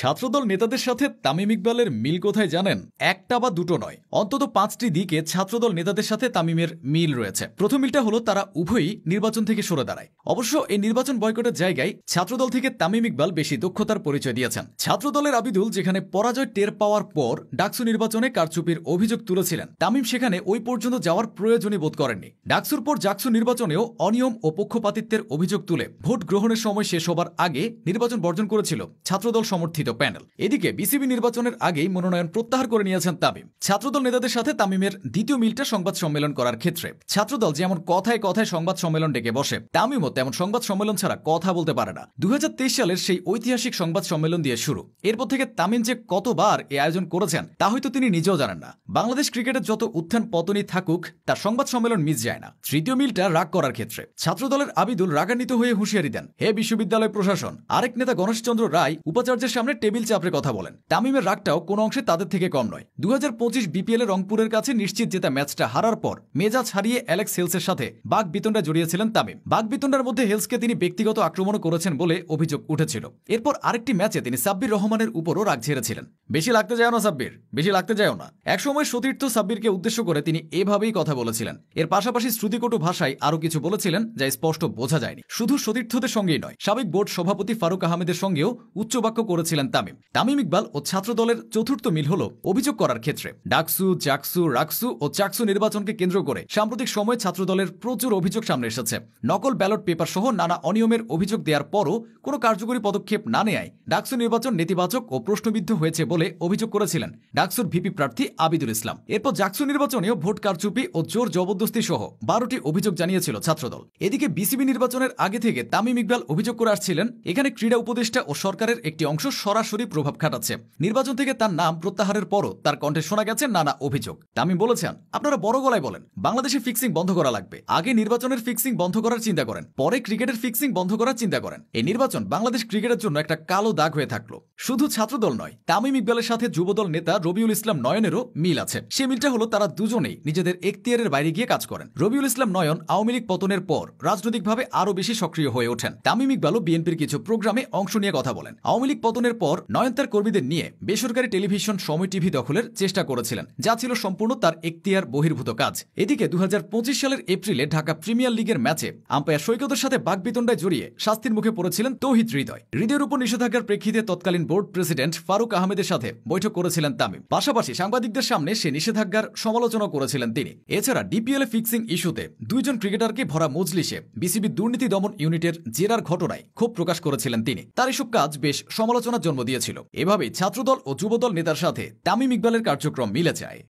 ছাত্রদল নেতাদের সাথে তামিম ইকবালের মিল কোথায় জানেন? একটা বা দুটো নয়, অন্তত 5টি দিকে ছাত্রদল নেতাদের সাথে তামিমের মিল রয়েছে। প্রথম মিলটা হলো তারা উভয়ই নির্বাচন থেকে সরে দাঁড়ায়। অবশ্য এই নির্বাচন বয়কটের জায়গায় ছাত্রদল থেকে তামিম ইকবাল বেশি দক্ষতার পরিচয় দিয়েছেন। ছাত্রদলের আবিদুল যেখানে পরাজয় টের পাওয়ার পর ডাকসু নির্বাচনে কারচুপির অভিযোগ তুলেছিলেন, তামিম সেখানে ওই পর্যন্ত যাওয়ার প্রয়োজনই বোধ করেননি। ডাকসুর পর জাকসু নির্বাচনেও অনিয়ম ও পক্ষপাতিত্বের অভিযোগ তুলে ভোট গ্রহণের সময় শেষ হবার আগে নির্বাচন বর্জন করেছিল ছাত্রদল সমর্থিত প্যানেল। এদিকে বিসিবি নির্বাচনের আগেই মনোনয়ন প্রত্যাহার করে নিয়েছেন তামিম। ছাত্রদল নেতাদের সাথে তামিমের দ্বিতীয় মিলটা সংবাদ সম্মেলন করার ক্ষেত্রে। ছাত্রদল যেমন কথায় কথায় সংবাদ সম্মেলন ডেকে বসে, তামিমও তেমন সংবাদ সম্মেলন ছাড়া কথা বলতে পারে না। 2023 সালের সেই ঐতিহাসিক সংবাদ সম্মেলন দিয়ে শুরু। এরপর থেকে তামিম যে কতবার এই আয়োজন করেছেন তা হয়তো তিনি নিজেও জানেন না। বাংলাদেশ ক্রিকেটের যত উত্থান পতনই থাকুক, তার সংবাদ সম্মেলন মিস যায় না। তৃতীয় মিলটা রাগ করার ক্ষেত্রে। ছাত্রদলের আবিদুল রাগান্বিত হয়ে হুঁশিয়ারি দেন, হে বিশ্ববিদ্যালয় প্রশাসন। আরেক নেতা গণেশচন্দ্র রায় উপাচার্যের সামনে টেবিল চাপড়ে কথা বলেন। তামিমের রাগটাও কোনো অংশে তাদের থেকে কম নয়। 2025 বিপিএল রংপুরের কাছে নিশ্চিত জেতা ম্যাচটা হারার পর মেজাজ হারিয়ে অ্যালেক্স হেলসের সাথে বাগবিতণ্ডা জড়িয়েছিলেন তামিম। বাগবিতণ্ডার মধ্যে হেলসকে তিনি ব্যক্তিগত আক্রমণও করেছেন বলে অভিযোগ উঠেছিল। এরপর আরেকটি ম্যাচে তিনি সাব্বির রহমানের উপরও রাগ ঝেড়েছিলেন। বেশি লাগতে যায় না সাব্বির, বেশি লাগতে যায় না। একসময় সতীর্থ সাব্বিরকে উদ্দেশ্য করে তিনি এভাবেই কথা বলেছিলেন। এর পাশাপাশি শ্রুতিকটু ভাষায় আরও কিছু বলেছিলেন যা স্পষ্ট বোঝা যায়নি। শুধু সতীর্থদের সঙ্গেই নয়, সাবেক বোর্ড সভাপতি ফারুক আহমেদের সঙ্গেও উচ্চবাক্য করেছিলেন তামিম। তামিম ইকবাল ও ছাত্রদলের চতুর্থ মিল হল অভিযোগ করার ক্ষেত্রে। ডাকসু, জাকসু, রাকসু ও চাকসু নির্বাচনকে কেন্দ্র করে সাম্প্রতিক সময়ে ছাত্রদলের প্রচুর অভিযোগ সামনে এসেছে। নকল ব্যালট পেপার সহ নানা অনিয়মের অভিযোগ দেওয়ার পরও কোনো কার্যকরী পদক্ষেপ না নেয়ায় ডাকসু নির্বাচন নেতিবাচক ও প্রশ্নবিদ্ধ হয়েছে বলে অভিযোগ করেছিলেন ডাকসুর ভিপি প্রার্থী আবিদুল ইসলাম। এরপর জাকসু নির্বাচনেও ভোট কারচুপি ও জোর জবরদস্তি সহ 12টি অভিযোগ জানিয়েছিল ছাত্রদল। এদিকে বিসিবি নির্বাচনের আগে থেকে তামিম ইকবাল অভিযোগ করে আসছিলেন, এখানে ক্রীড়া উপদেষ্টা ও সরকারের একটি অংশ সরাসরি প্রভাব খাটাচ্ছে। নির্বাচন থেকে তার নাম প্রত্যাহারের পরও তার কণ্ঠে শোনা গেছে নানা অভিযোগ। তামিম বলেছেন, আপনারা বড় গলায় বলেন বাংলাদেশে ফিক্সিং বন্ধ করা লাগবে। আগে নির্বাচনের ফিক্সিং বন্ধ করার চিন্তা করেন, পরে ক্রিকেটের ফিক্সিং বন্ধ করার চিন্তা করেন। এই নির্বাচন বাংলাদেশ ক্রিকেটের জন্য একটা কালো দাগ হয়ে থাকলো। শুধু ছাত্রদল নয়, তামিম ইকবালের সাথে যুবদল নেতা রবিউল ইসলাম নয়নেরও মিল আছে। সে মিলটা হলো তারা দুজনেই নিজেদের এখতিয়ারের বাইরে গিয়ে কাজ করেন। রবিউল ইসলাম নয়ন আওয়ামী লীগ পতনের পর রাজনৈতিকভাবে আরও বেশি সক্রিয় হয়ে ওঠেন। তামিম ইকবালও বিএনপির কিছু প্রোগ্রামে অংশ নিয়ে কথা বলেন। আওয়ামী লীগ পতনের পর নয়ন তার কর্মীদের নিয়ে বেসরকারি টেলিভিশন সময় টিভি দখলের চেষ্টা করেছিলেন, যা ছিল সম্পূর্ণ তার এখতিয়ার বহির্ভূত কাজ। এদিকে 2025 সালের এপ্রিলে ঢাকা প্রিমিয়ার লিগের ম্যাচে আম্পায়ার সৈকতের সাথে বাগবিতণ্ডায় জড়িয়ে শাস্তির মুখে পড়েছিলেন তৌহিদ হৃদয়। হৃদয়ের উপর নিষেধাজ্ঞার প্রেক্ষিতে তৎকালীন বোর্ড প্রেসিডেন্ট ফারুক আহমেদের সাথে বৈঠক করেছিলেন তামিম। পাশাপাশি সাংবাদিকদের সামনে সে নিষেধাজ্ঞার সমালোচনা করেছিলেন তিনি। এছাড়া ডিপিএল ফিক্সিং ইস্যুতে দুইজন ক্রিকেটারকে ভরা মজলিসে বিসিবি দুর্নীতি দমন ইউনিটের জেরার ঘটনায় ক্ষোভ প্রকাশ করেছিলেন তিনি। তার এসব কাজ বেশ সমালোচনার জন্ম দিয়েছিল। এভাবেই ছাত্রদল ও যুবদল নেতার সাথে তামিম ইকবালের কার্যক্রম মিলে যায়।